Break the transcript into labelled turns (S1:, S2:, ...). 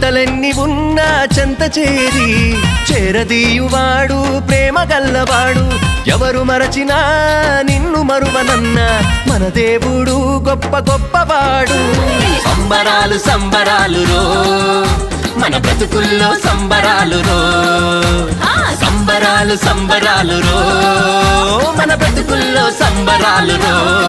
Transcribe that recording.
S1: బాధలెన్ని ఉన్నా చెంత చేరి చేరదీయువాడు ప్రేమ గల్లవాడు. ఎవరు మరచినా నిన్ను మరువనన్న మన దేవుడు గొప్ప గొప్పవాడు. సంబరాలు సంబరాలు రో మన బ్రతుకుల్లో సంబరాలు రో, సంబరాలు సంబరాలు రో మన బ్రతుకుల్లో సంబరాలు రో.